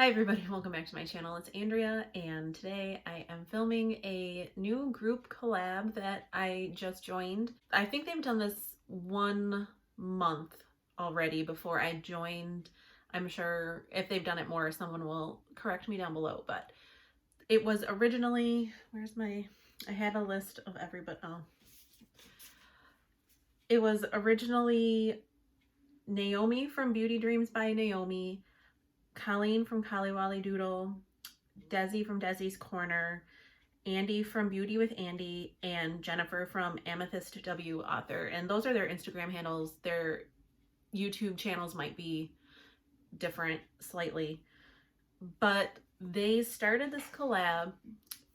Hi everybody, welcome back to my channel. It's Andrea, and today I am filming a new group collab that I just joined. I think they've done this 1 month already before I joined. I'm sure if they've done it more, someone will correct me down below, but it was originally, I had a list of everybody. Oh. It was originally Naomi from Beauty Dreams by Naomi, Colleen from Collab Doodle, Desi from Desi's Corner, Andy from Beauty with Andy, and Jennifer from Amethyst W Author. And those are their Instagram handles. Their YouTube channels might be different slightly, but they started this collab,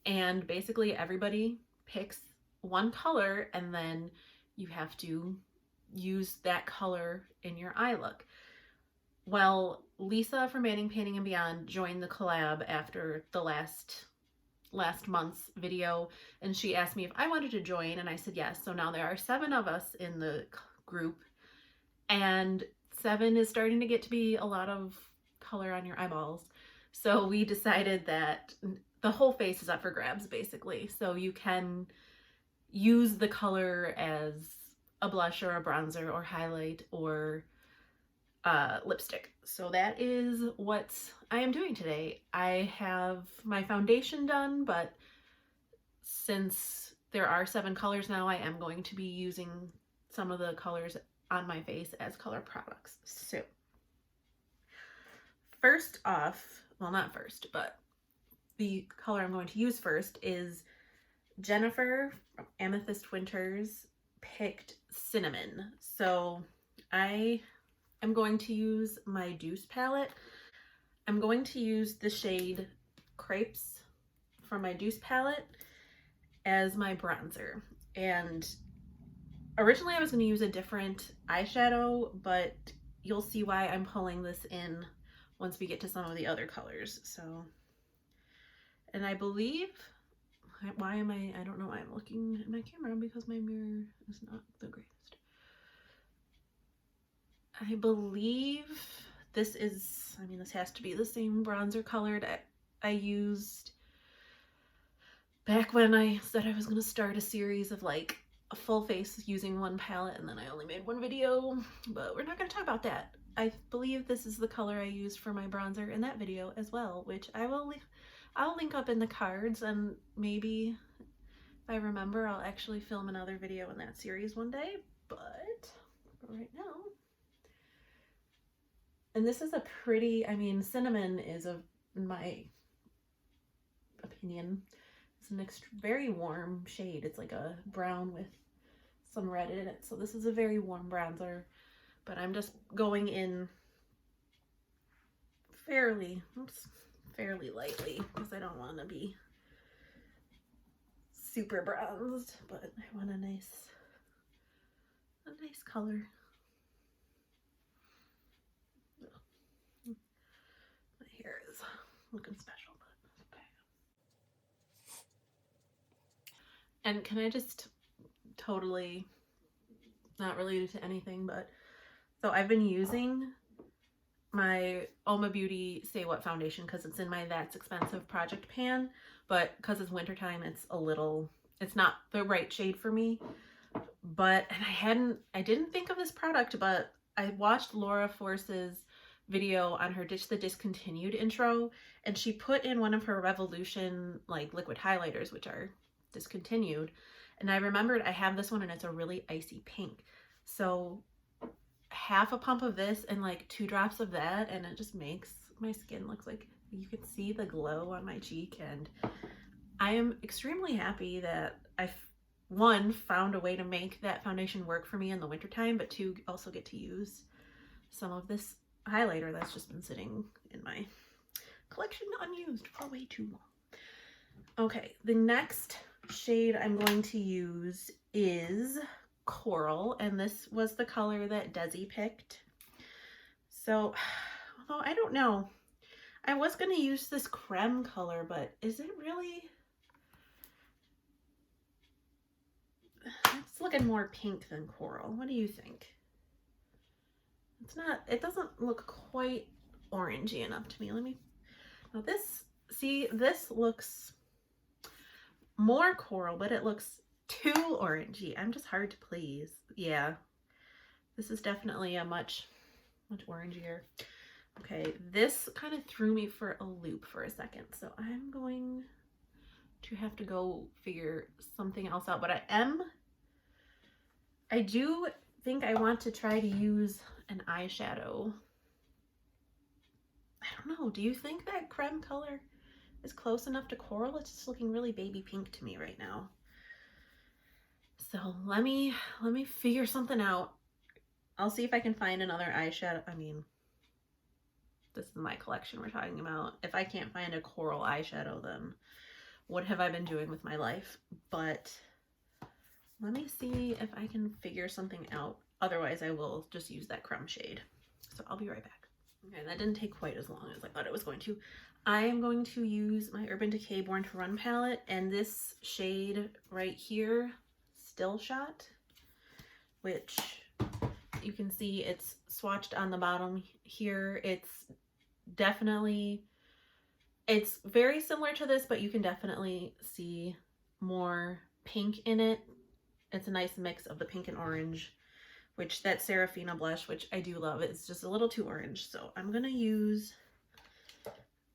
and basically everybody picks one color and then you have to use that color in your eye look. Well, Lisa from Manning Painting and Beyond joined the collab after the last month's video, and she asked me if I wanted to join, and I said yes. So now there are 7 of us in the group, and 7 is starting to get to be a lot of color on your eyeballs. So we decided that the whole face is up for grabs basically. So you can use the color as a blush or a bronzer or highlight or lipstick. So that is what I am doing today. I have my foundation done, but since there are 7 colors now, I am going to be using some of the colors on my face as color products. So first off, well, not first, but the color I'm going to use first is Jennifer from Amethyst Winters picked Cinnamon. So I'm going to use my Deuce palette. I'm going to use the shade Crepes from my Deuce palette as my bronzer. And originally I was going to use a different eyeshadow, but you'll see why I'm pulling this in once we get to some of the other colors. So, and I believe, I don't know why I'm looking at my camera because my mirror is not the greatest. I believe this has to be the same bronzer color that I used back when I said I was going to start a series of like a full face using one palette, and then I only made one video, but we're not going to talk about that. I believe this is the color I used for my bronzer in that video as well, which I'll link up in the cards, and maybe if I remember I'll actually film another video in that series one day, but for right now. And this is a pretty, Cinnamon is in my opinion, it's an very warm shade. It's like a brown with some red in it. So this is a very warm bronzer, but I'm just going in fairly lightly because I don't want to be super bronzed, but I want a nice color. My hair is looking special, but okay. And can I just totally not related to anything, but so I've been using my Oma Beauty Say What foundation because it's in my That's Expensive project pan, but because it's wintertime, it's not the right shade for me. But, and I didn't think of this product, but I watched Laura Force's video on her Ditch the Discontinued intro, and she put in one of her Revolution like liquid highlighters, which are discontinued, and I remembered I have this one and it's a really icy pink. So half a pump of this and like 2 drops of that, and it just makes my skin look like you can see the glow on my cheek. And I am extremely happy that I found a way to make that foundation work for me in the wintertime, but 2, also get to use some of this highlighter that's just been sitting in my collection unused for way too long. Okay, the next shade I'm going to use is Coral, and this was the color that Desi picked. So, although I don't know, I was going to use this creme color, but is it really? It's looking more pink than coral. What do you think? It doesn't look quite orangey enough to me. Now this, see, this looks more coral, but it looks too orangey. I'm just hard to please. Yeah, this is definitely a much orangier. Okay, this kind of threw me for a loop for a second, so I'm going to have to go figure something else out. But I do think I want to try to use an eyeshadow. I don't know, do you think that creme color is close enough to coral? It's just looking really baby pink to me right now. So let me figure something out. I'll see if I can find another eyeshadow. I mean, this is my collection we're talking about. If I can't find a coral eyeshadow, then what have I been doing with my life? But let me see if I can figure something out. Otherwise, I will just use that crumb shade. So I'll be right back. Okay, that didn't take quite as long as I thought it was going to. I am going to use my Urban Decay Born to Run palette, and this shade right here, Still Shot, which you can see it's swatched on the bottom here. It's definitely, it's very similar to this, but you can definitely see more pink in it. It's a nice mix of the pink and orange, which that Serafina blush, which I do love, it's just a little too orange. So I'm gonna use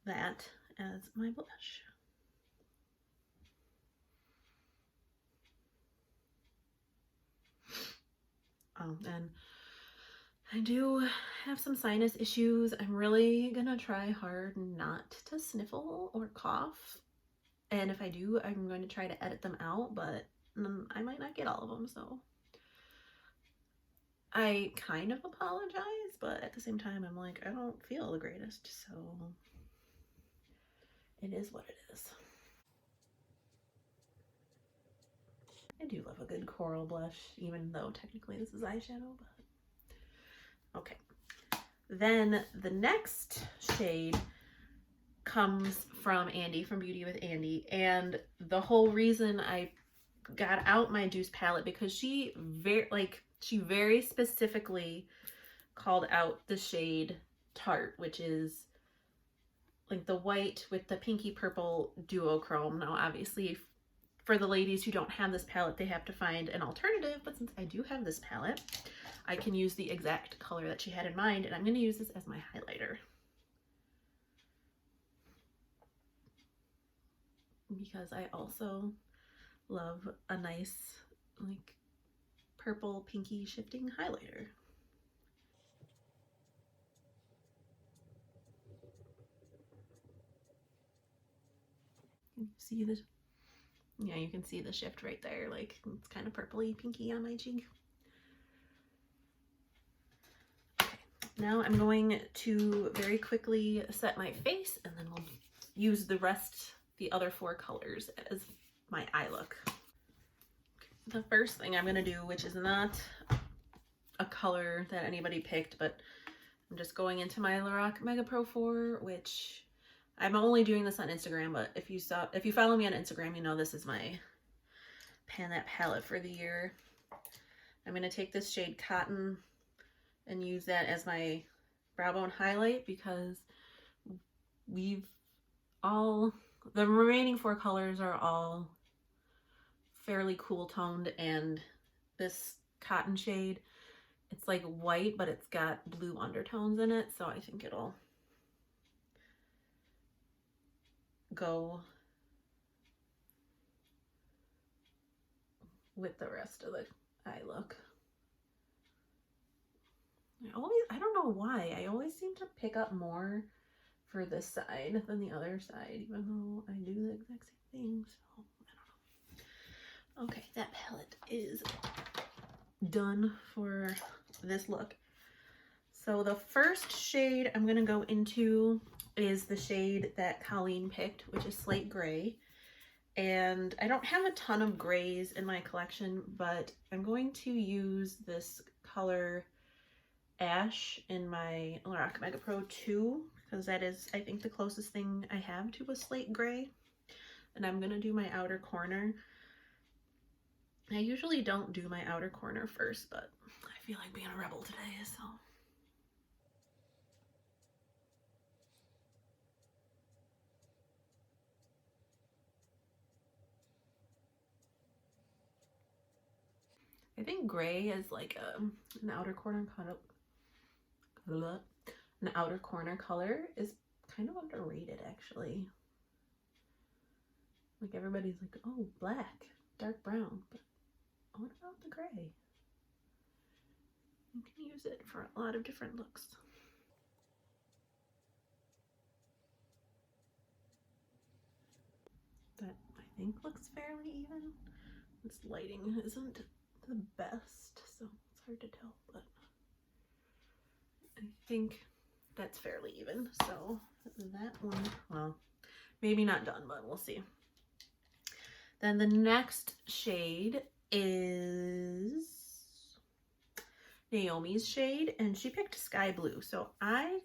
that as my blush. Oh, and I do have some sinus issues. I'm really gonna try hard not to sniffle or cough. And if I do, I'm going to try to edit them out, but I might not get all of them, so I kind of apologize, but at the same time, I'm like, I don't feel the greatest, so it is what it is. I do love a good coral blush, even though technically this is eyeshadow, but okay. Then the next shade comes from Andy, from Beauty with Andy, and the whole reason I got out my Juice palette, because she very specifically called out the shade Tart, which is like the white with the pinky purple duochrome. Now obviously for the ladies who don't have this palette, they have to find an alternative, but since I do have this palette, I can use the exact color that she had in mind, and I'm going to use this as my highlighter. Because I also love a nice, like, purple pinky shifting highlighter. Can you see this? Yeah, you can see the shift right there. Like, it's kind of purpley pinky on my cheek. Okay, now I'm going to very quickly set my face, and then we'll use the other 4 colors as my eye look. The first thing I'm gonna do, which is not a color that anybody picked, but I'm just going into my Lorac Mega Pro 4, which I'm only doing this on Instagram, but if you follow me on Instagram, you know this is my that palette for the year. I'm going to take this shade Cotton and use that as my brow bone highlight, because the remaining 4 colors are all fairly cool toned, and this Cotton shade, it's like white, but it's got blue undertones in it, so I think it'll go with the rest of the eye look. I don't know why, I always seem to pick up more for this side than the other side, even though I do the exact same thing, so I don't know. Okay, that palette is done for this look. So the first shade I'm gonna go into is the shade that Colleen picked, which is Slate Gray. And I don't have a ton of grays in my collection, but I'm going to use this color Ash in my Lorac Mega Pro 2, because that is, I think, the closest thing I have to a slate gray. And I'm gonna do my outer corner. I usually don't do my outer corner first, but I feel like being a rebel today, so. I think gray is like an outer corner color. An outer corner color is kind of underrated, actually. Like everybody's like, oh, black, dark brown, but what about the gray? You can use it for a lot of different looks. That I think looks fairly even. This lighting isn't the best, so it's hard to tell, but I think that's fairly even. So that one, well, maybe not done, but we'll see. Then the next shade is Naomi's shade, and she picked sky blue. So I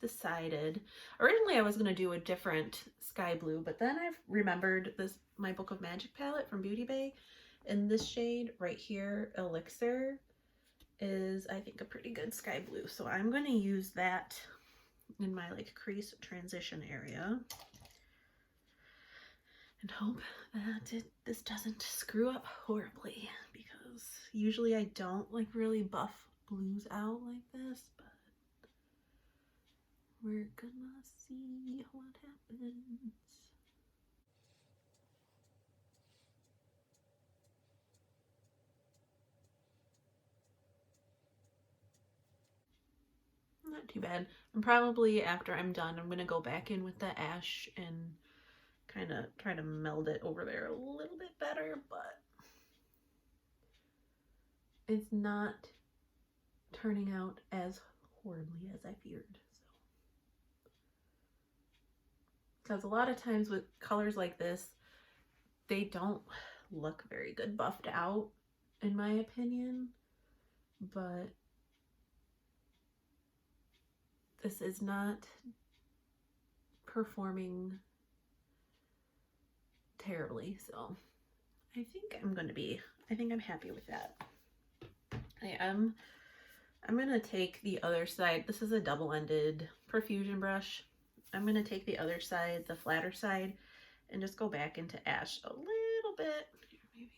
decided, originally I was going to do a different sky blue, but then I remembered this, my Book of Magic palette from Beauty Bay, and this shade right here, Elixir, is I think a pretty good sky blue. So I'm going to use that in my like crease transition area and hope that this doesn't screw up horribly, because usually I don't like really buff blues out like this, but we're gonna see what happens. Not too bad. And probably after I'm done, I'm gonna go back in with the ash and kind of try to meld it over there a little bit better, but it's not turning out as horribly as I feared. Because a lot of times with colors like this, they don't look very good buffed out, in my opinion, but this is not performing terribly, so I think I'm happy with that. I'm gonna take the other side. This is a double-ended perfusion brush. I'm gonna take the other side, the flatter side, and just go back into ash a little bit, maybe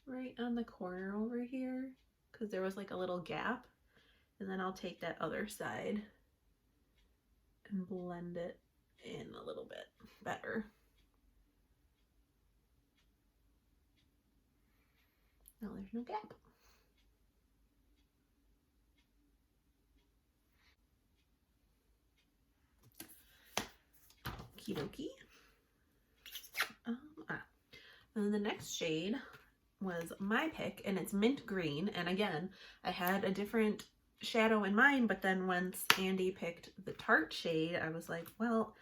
right on the corner over here, because there was like a little gap, and then I'll take that other side and blend it in a little bit better. Now there's no gap. Okie dokie. And then the next shade was my pick, and it's mint green. And again, I had a different shadow in mind, but then once Andy picked the Tarte shade, I was like, well,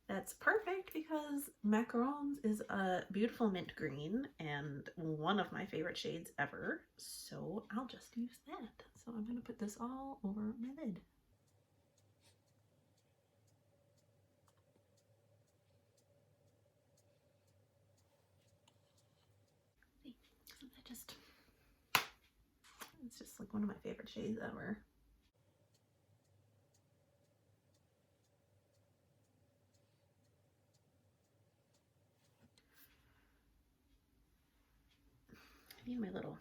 that's perfect, because macarons is a beautiful mint green and one of my favorite shades ever. So I'll just use that. So I'm going to put this all over my lid. It's just like one of my favorite shades ever. I need my little,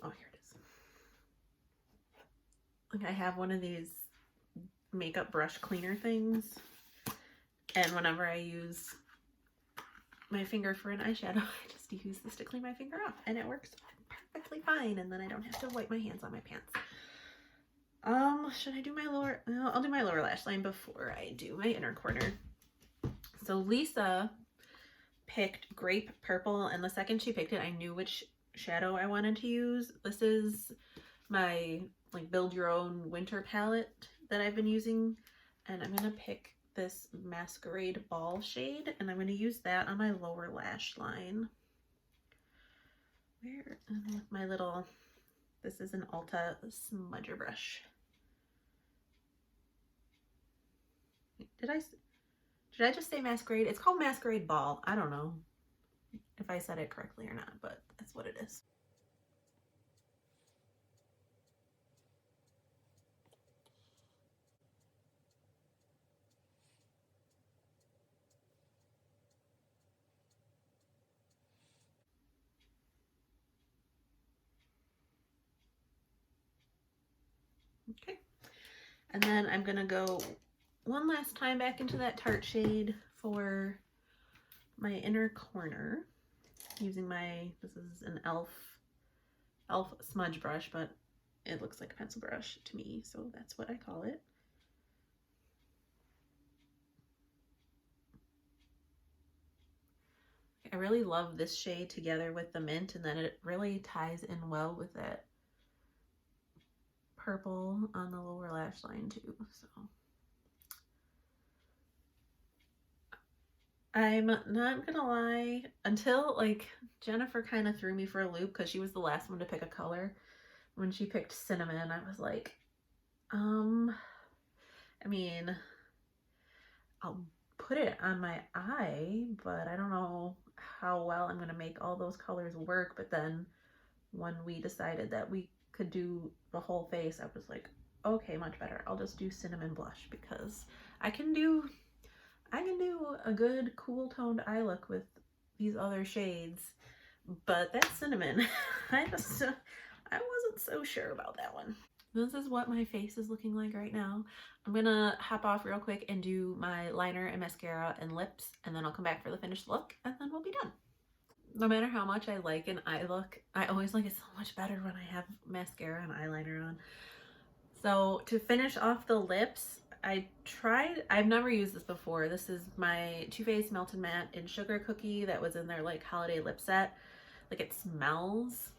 oh, here it is. Like I have one of these makeup brush cleaner things, and whenever I use my finger for an eyeshadow, I just use this to clean my finger off, and it works perfectly fine, and then I don't have to wipe my hands on my pants. Should I do my lower? No, I'll do my lower lash line before I do my inner corner. So Lisa picked grape purple, and the second she picked it, I knew which shadow I wanted to use. This is my like build your own winter palette that I've been using, and I'm gonna pick this Masquerade Ball shade, and I'm gonna use that on my lower lash line. Where with my little, this is an Ulta smudger brush. Did I just say Masquerade? It's called Masquerade Ball. I don't know if I said it correctly or not, but that's what it is. Okay. And then I'm gonna go one last time back into that Tarte shade for my inner corner using this is an e.l.f. smudge brush, but it looks like a pencil brush to me, so that's what I call it. I really love this shade together with the mint, and then it really ties in well with that purple on the lower lash line too. So I'm not gonna lie, until like Jennifer kind of threw me for a loop because she was the last one to pick a color. When she picked cinnamon, I was like, I mean, I'll put it on my eye, but I don't know how well I'm gonna make all those colors work. But then when we decided that we could do the whole face, I was like, okay, much better. I'll just do cinnamon blush because I can do a good cool toned eye look with these other shades, but that cinnamon, I wasn't so sure about that one. This is what my face is looking like right now. I'm gonna hop off real quick and do my liner and mascara and lips, and then I'll come back for the finished look, and then we'll be done. No matter how much I like an eye look, I always like it so much better when I have mascara and eyeliner on. So to finish off the lips, I've never used this before. This is my Too Faced Melted Matte in Sugar Cookie that was in their like holiday lip set. Like, it smells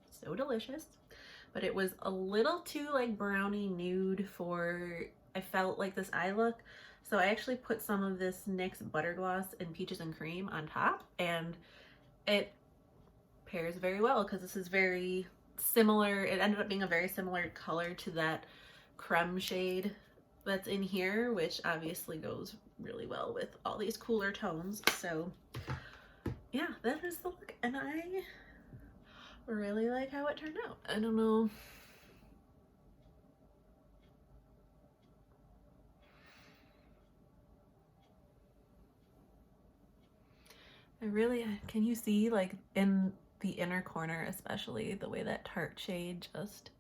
so delicious, but it was a little too like brownie nude for, I felt like, this eye look. So I actually put some of this NYX Butter Gloss in Peaches and Cream on top, and it pairs very well because this is very similar. It ended up being a very similar color to that creme shade that's in here, which obviously goes really well with all these cooler tones. So yeah, that is the look, and I really like how it turned out. I don't know. Can you see, like, in the inner corner especially, the way that Tarte shade just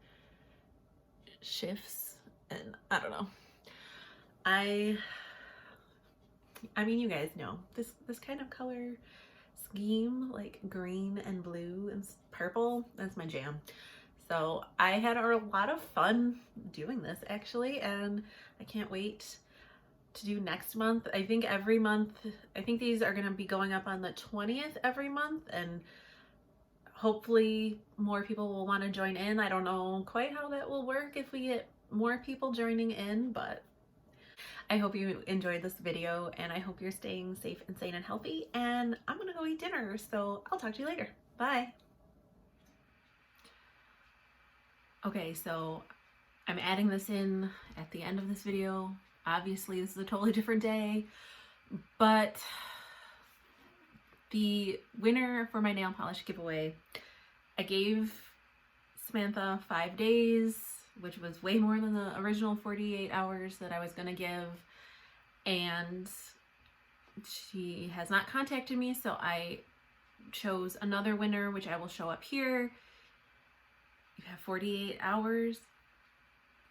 shifts? And I don't know. I mean, you guys know this kind of color scheme, like green and blue and purple, that's my jam. So I had a lot of fun doing this, actually, and I can't wait to do next month. I think every month, I think these are going to be going up on the 20th every month, and hopefully more people will want to join in. I don't know quite how that will work if we get more people joining in, but I hope you enjoyed this video, and I hope you're staying safe and sane and healthy, and I'm gonna go eat dinner, so I'll talk to you later. Bye. Okay, so I'm adding this in at the end of this video. Obviously, this is a totally different day, but the winner for my nail polish giveaway, I gave Samantha 5 days, which was way more than the original 48 hours that I was gonna give, and she has not contacted me, so I chose another winner, which I will show up here. You have 48 hours.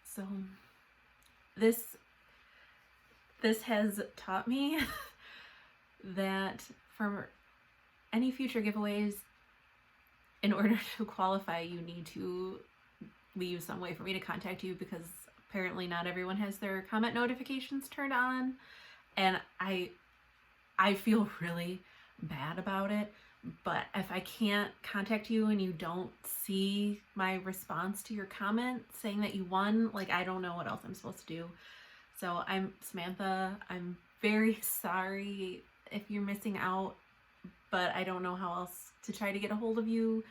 So this has taught me that for any future giveaways, in order to qualify, you need to leave some way for me to contact you, because apparently not everyone has their comment notifications turned on, and I feel really bad about it. But if I can't contact you and you don't see my response to your comment saying that you won, like, I don't know what else I'm supposed to do. So Samantha, I'm very sorry if you're missing out, but I don't know how else to try to get a hold of you.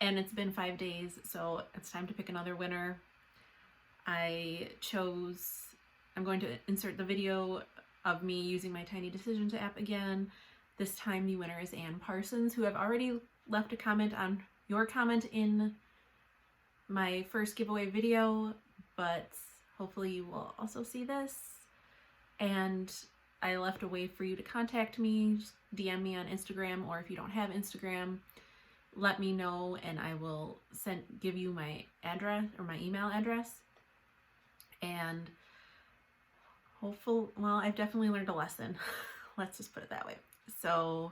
And it's been 5 days, so it's time to pick another winner. I'm going to insert the video of me using my Tiny Decisions app again. This time the winner is Ann Parsons, who have already left a comment on your comment in my first giveaway video, but hopefully you will also see this. And I left a way for you to contact me. Just DM me on Instagram, or if you don't have Instagram, let me know and I will give you my address or my email address. And well, I've definitely learned a lesson. Let's just put it that way. So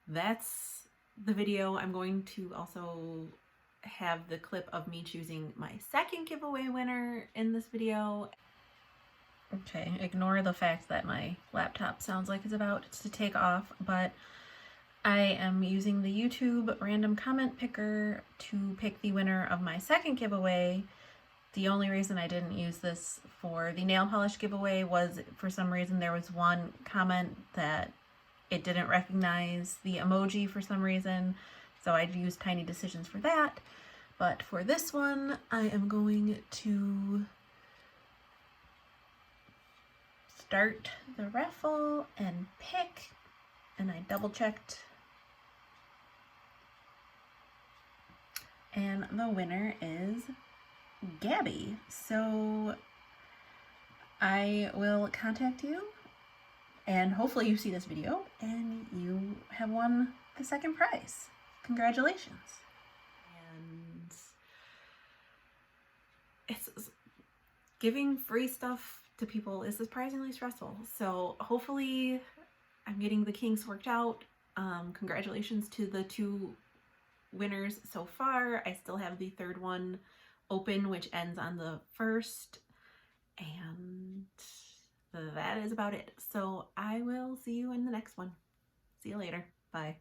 that's the video. I'm going to also have the clip of me choosing my second giveaway winner in this video. Okay, ignore the fact that my laptop sounds like it's about to take off, but I am using the YouTube random comment picker to pick the winner of my second giveaway. The only reason I didn't use this for the nail polish giveaway was for some reason there was one comment that it didn't recognize the emoji for some reason, so I'd use Tiny Decisions for that. But for this one, I am going to start the raffle and pick, and I double checked, and the winner is Gabby. So I will contact you, and hopefully you see this video and you have won the second prize. Congratulations. And it's giving free stuff to people is surprisingly stressful. So hopefully I'm getting the kinks worked out. Congratulations to the 2 winners so far. I still have the 3rd one open, which ends on the 1st. And that is about it. So I will see you in the next one. See you later. Bye.